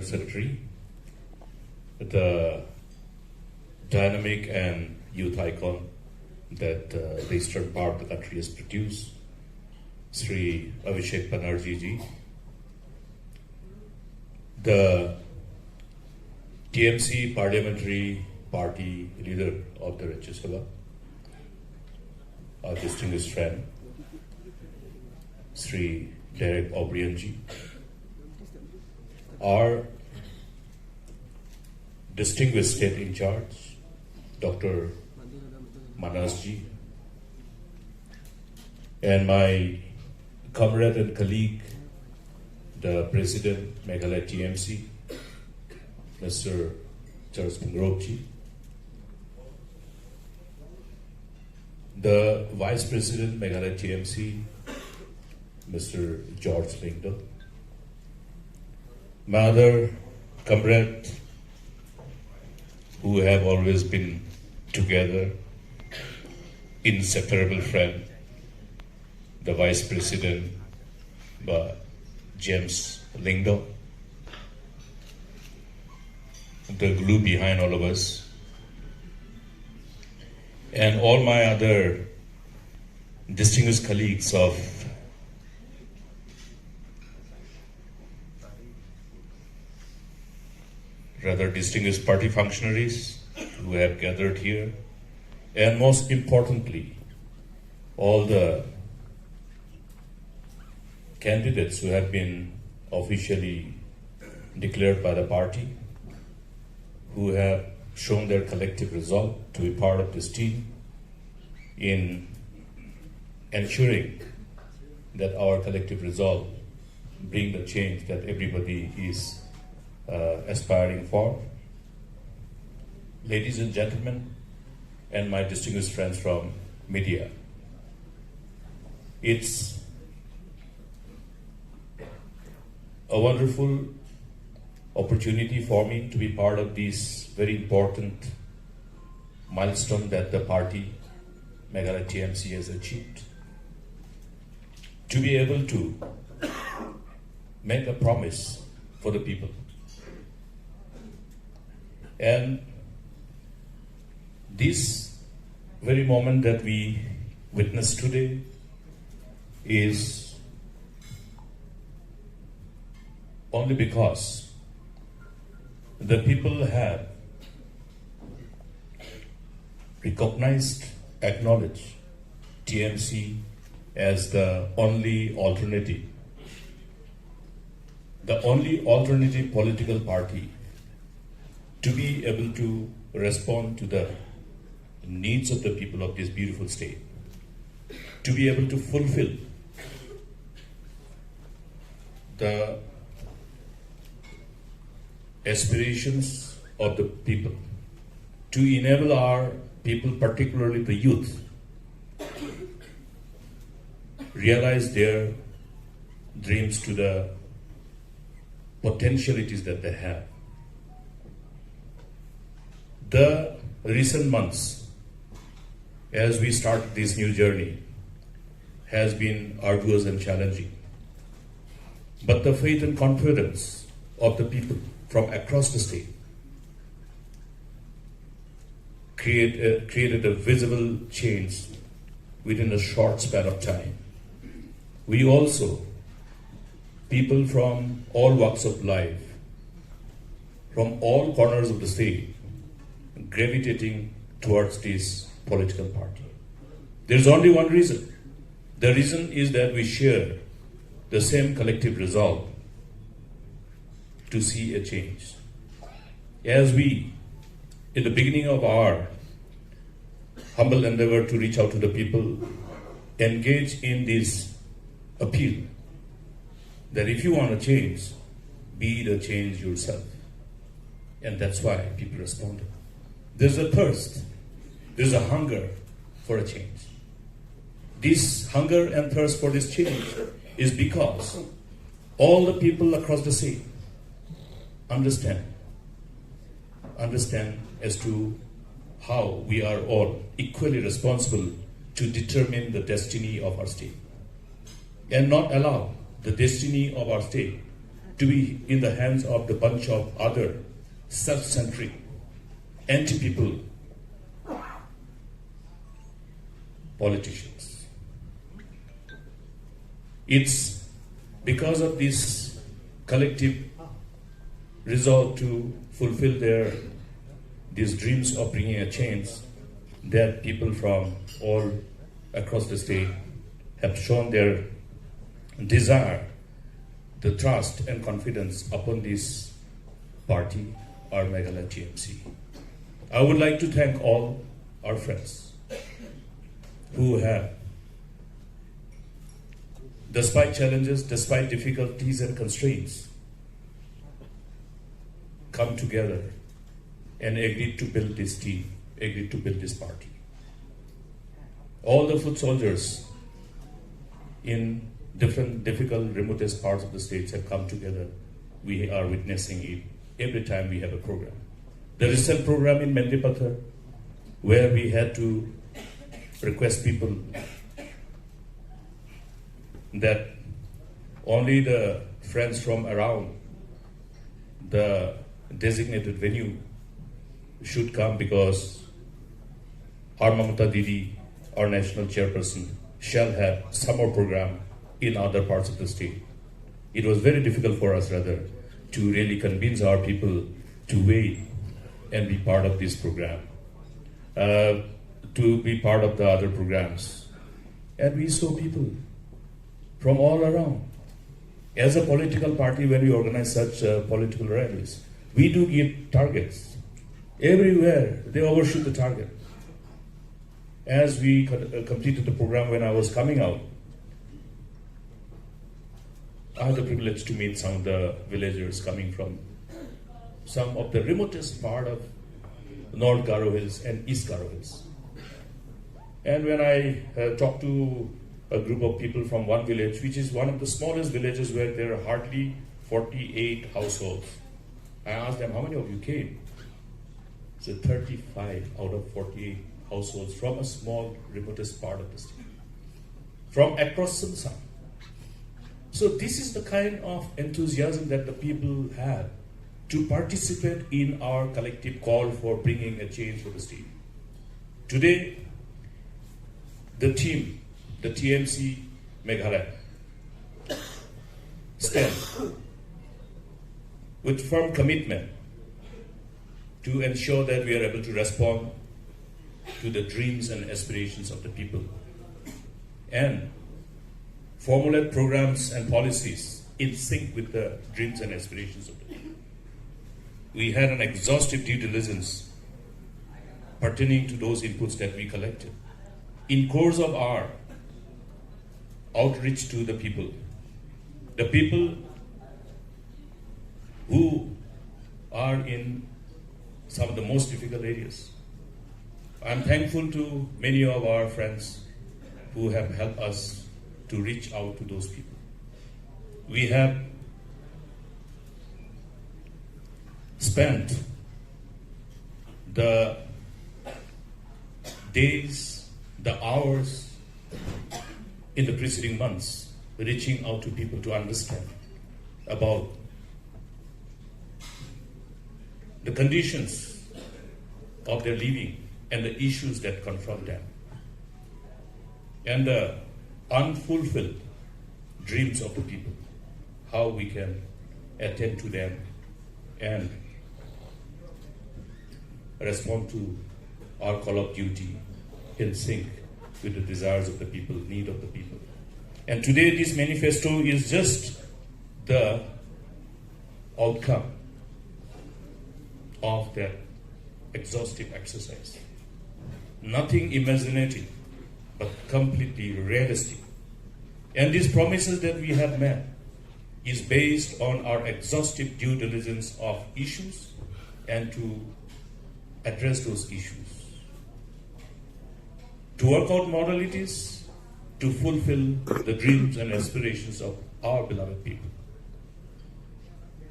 Secretary, the dynamic and youth icon that the eastern part of the country has produced, Sri Abhishek Banerjee ji, the TMC parliamentary party leader of the Rajya Sabha, our distinguished friend, Sri Derek O'Brien ji, our distinguished state in charge, Dr. Manas ji, and my comrade and colleague, the President, Meghalaya TMC, Mr. Charles Pungrok ji, the Vice President, Meghalaya TMC, Mr. George Lingdon, my other comrade who have always been together, inseparable friend, the Vice President, James Lingdon, the glue behind all of us, and all my other distinguished colleagues of rather distinguished party functionaries who have gathered here, and most importantly, all the candidates who have been officially declared by the party, who have shown their collective resolve to be part of this team in ensuring that our collective resolve bring the change that everybody is aspiring for. Ladies and gentlemen, and my distinguished friends from media, it's a wonderful opportunity for me to be part of this very important milestone that the party, Meghalaya TMC, has achieved. To be able to make a promise for the people. And this very moment that we witness today is only because the people have recognized, acknowledged TMC as the only alternative political party to be able to respond to the needs of the people of this beautiful state, to be able to fulfill the aspirations of the people, to enable our people, particularly the youth, realize their dreams to the potentialities that they have. The recent months, as we start this new journey, has been arduous and challenging. But the faith and confidence of the people from across the state created a visible change within a short span of time. We also, people from all walks of life, from all corners of the state, gravitating towards this political party. There's only one reason. The reason is that we share the same collective resolve to see a change. As we, in the beginning of our humble endeavor to reach out to the people, engage in this appeal that if you want to change, be the change yourself. And that's why people responded. There's a thirst, there's a hunger for a change. This hunger and thirst for this change is because all the people across the state understand as to how we are all equally responsible to determine the destiny of our state and not allow the destiny of our state to be in the hands of the bunch of other self-centric, anti-people politicians. It's because of this collective resolve to fulfill these dreams of bringing a change that people from all across the state have shown their desire, the trust and confidence upon this party, our Meghalaya TMC. I would like to thank all our friends who have, despite challenges, despite difficulties and constraints, come together and agreed to build this team, agreed to build this party. All the foot soldiers in different difficult, remotest parts of the states have come together. We are witnessing it every time we have a program. The recent program in Manifesto, where we had to request people that only the friends from around the designated venue should come because our Mamata Didi, our national chairperson, shall have summer program in other parts of the state. It was very difficult for us rather to really convince our people to wait and be part of this program, to be part of the other programs. And we saw people from all around. As a political party, when we organize such political rallies, we do give targets. Everywhere, they overshoot the target. As we completed the program, when I was coming out, I had the privilege to meet some of the villagers coming from some of the remotest part of North Garo Hills and East Garo Hills. And when I talked to a group of people from one village, which is one of the smallest villages where there are hardly 48 households, I asked them, how many of you came? So 35 out of 48 households from a small, remotest part of the state, from across Sangma. So this is the kind of enthusiasm that the people have to participate in our collective call for bringing a change for the state. Today, the team, the TMC Meghalaya, stand with firm commitment to ensure that we are able to respond to the dreams and aspirations of the people and formulate programs and policies in sync with the dreams and aspirations of the people. We had an exhaustive due diligence pertaining to those inputs that we collected. In course of our outreach to the people who are in some of the most difficult areas. I'm thankful to many of our friends who have helped us to reach out to those people. We have spent the days, the hours in the preceding months reaching out to people to understand about the conditions of their living and the issues that confront them, and the unfulfilled dreams of the people, how we can attend to them and respond to our call of duty in sync with the desires of the people, need of the people. And today this manifesto is just the outcome of that exhaustive exercise. Nothing imaginative, but completely realistic. And these promises that we have made is based on our exhaustive due diligence of issues and to address those issues. To work out modalities to fulfill the dreams and aspirations of our beloved people.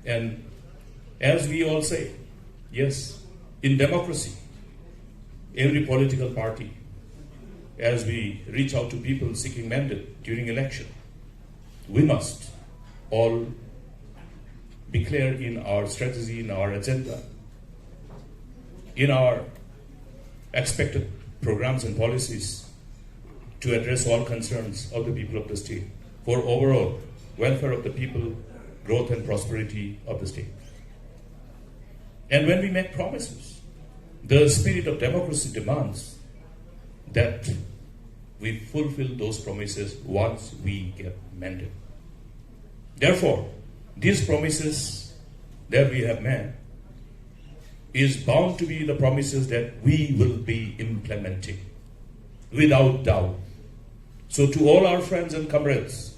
And as we all say, yes, in democracy, every political party, as we reach out to people seeking mandate during election, we must all declare in our strategy, in our agenda, in our expected programs and policies to address all concerns of the people of the state for overall welfare of the people, growth and prosperity of the state. And when we make promises, the spirit of democracy demands that we fulfill those promises once we get mandate. Therefore, these promises that we have made is bound to be the promises that we will be implementing without doubt. So to all our friends and comrades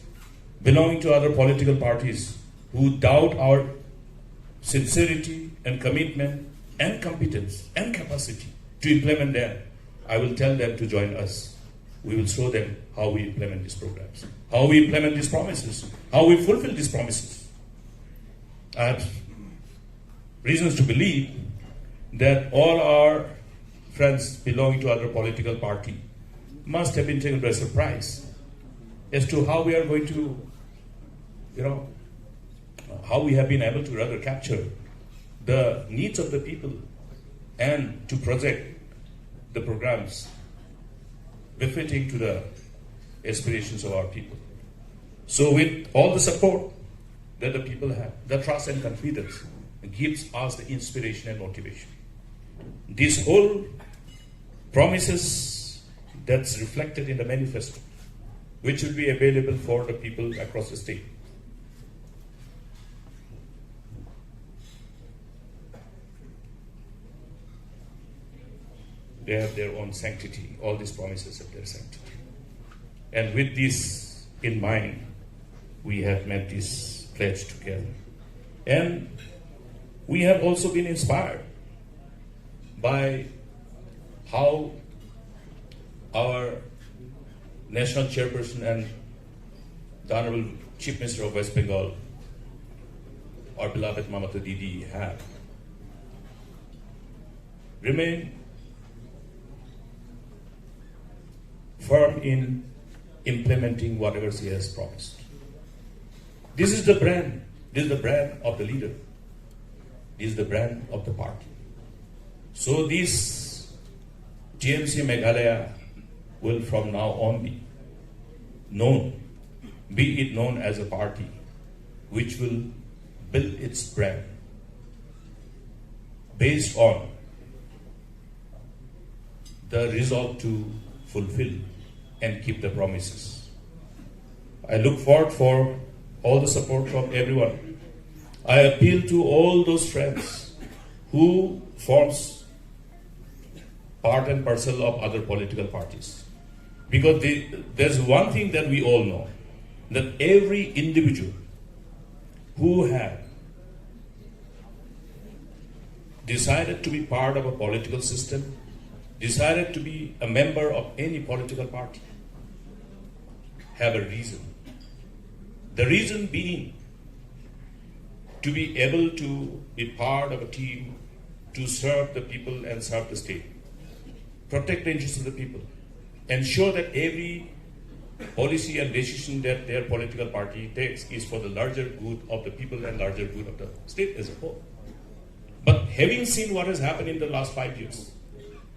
belonging to other political parties who doubt our sincerity and commitment and competence and capacity to implement them, I will tell them to join us. We will show them how we implement these programs, how we implement these promises, how we fulfill these promises. I have reasons to believe that all our friends belonging to other political party must have been taken by surprise as to how we are going to, how we have been able to rather capture the needs of the people and to project the programs befitting to the aspirations of our people. So with all the support that the people have, the trust and confidence gives us the inspiration and motivation. This whole promises that's reflected in the manifesto, which will be available for the people across the state. They have their own sanctity. All these promises have their sanctity. And with this in mind, we have made this pledge together. And we have also been inspired by how our national chairperson and the Honorable Chief Minister of West Bengal, our beloved Mamata Didi, have remained firm in implementing whatever she has promised. This is the brand. This is the brand of the leader. This is the brand of the party. So this TMC Meghalaya will from now on be it known as a party which will build its brand based on the resolve to fulfill and keep the promises. I look forward for all the support from everyone. I appeal to all those friends who forms part and parcel of other political parties. Because there's one thing that we all know, that every individual who have decided to be part of a political system, decided to be a member of any political party, have a reason. The reason being to be able to be part of a team to serve the people and serve the state, protect the interests of the people, ensure that every policy and decision that their political party takes is for the larger good of the people and larger good of the state as a whole. But having seen what has happened in the last 5 years,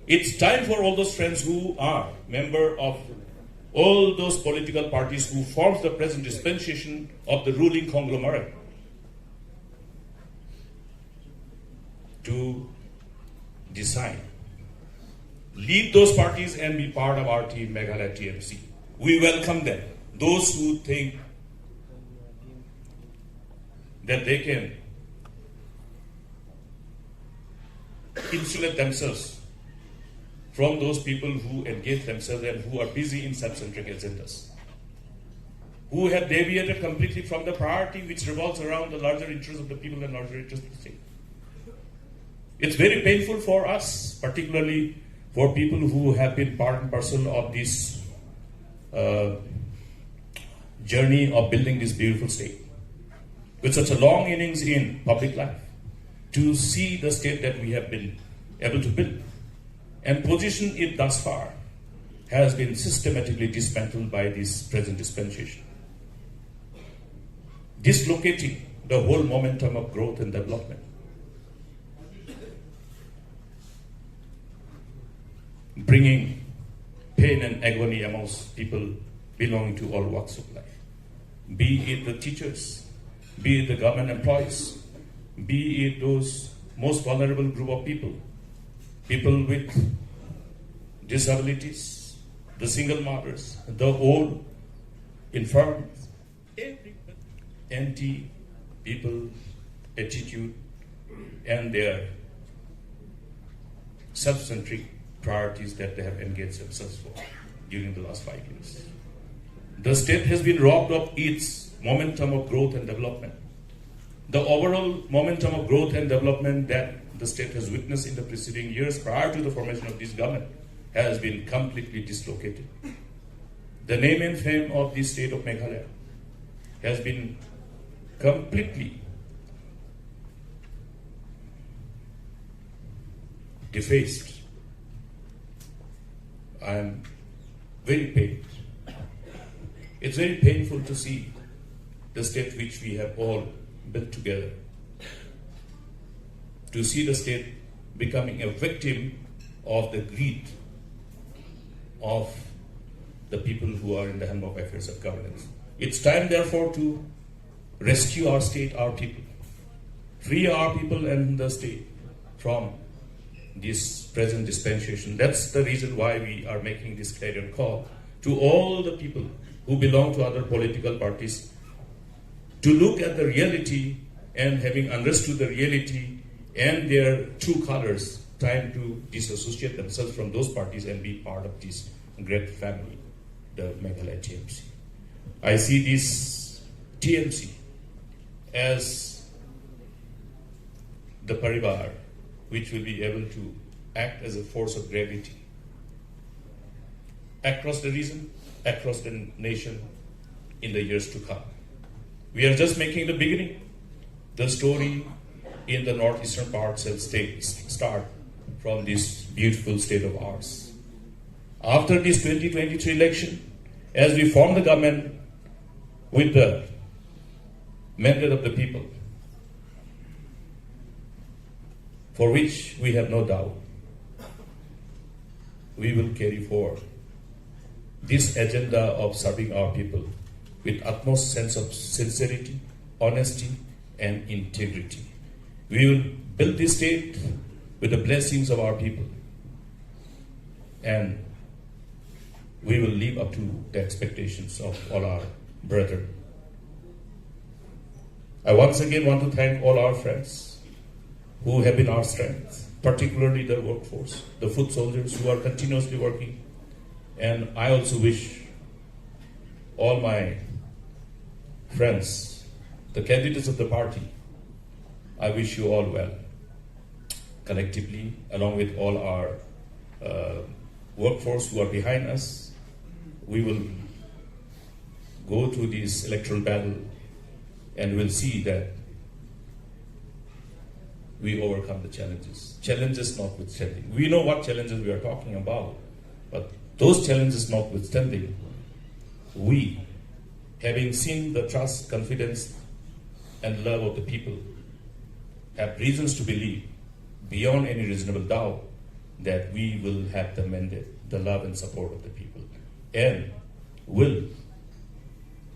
it's time for all those friends who are member of all those political parties who forms the present dispensation of the ruling conglomerate to decide. Leave those parties and be part of our team, Meghalaya TMC. We welcome them. Those who think that they can insulate themselves from those people who engage themselves and who are busy in self-centric agendas, who have deviated completely from the priority which revolves around the larger interests of the people and larger interests of the state. It's very painful for us, particularly for people who have been part and parcel of this journey of building this beautiful state, with such a long innings in public life, to see the state that we have been able to build and position it thus far has been systematically dismantled by this present dispensation. Dislocating the whole momentum of growth and development. Bringing pain and agony amongst people belonging to all walks of life. Be it the teachers, be it the government employees, be it those most vulnerable group of people, people with disabilities, the single mothers, the old, infirm, every anti-people attitude and their self-centric priorities that they have engaged themselves for during the last 5 years. The state has been robbed of its momentum of growth and development. The overall momentum of growth and development that the state has witnessed in the preceding years prior to the formation of this government has been completely dislocated. The name and fame of the state of Meghalaya has been completely defaced. I am very pained. It's very painful to see the state which we have all built together, to see the state becoming a victim of the greed of the people who are in the helm of affairs of governance. It's time, therefore, to rescue our state, our people, free our people and the state from this present dispensation. That's the reason why we are making this clarion call to all the people who belong to other political parties to look at the reality, and having understood the reality and their true colors, time to disassociate themselves from those parties and be part of this great family, the Meghalaya TMC. I see this TMC as the parivar which will be able to act as a force of gravity across the region, across the nation in the years to come. We are just making the beginning. The story in the northeastern parts will start from this beautiful state of ours. After this 2023 election, as we form the government with the mandate of the people, for which we have no doubt, we will carry forward this agenda of serving our people with utmost sense of sincerity, honesty, and integrity. We will build this state with the blessings of our people, and we will live up to the expectations of all our brethren. I once again want to thank all our friends who have been our strength, particularly the workforce, the foot soldiers who are continuously working. And I also wish all my friends, the candidates of the party, I wish you all well. Collectively, along with all our workforce who are behind us, we will go through this electoral battle and we'll see that we overcome the challenges. Challenges notwithstanding. We know what challenges we are talking about, but those challenges notwithstanding, we, having seen the trust, confidence, and love of the people, have reasons to believe, beyond any reasonable doubt, that we will have the mandate, the love and support of the people, and will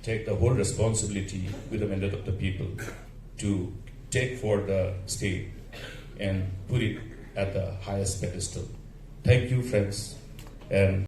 take the whole responsibility with the mandate of the people to take for the state and put it at the highest pedestal. Thank you, friends. And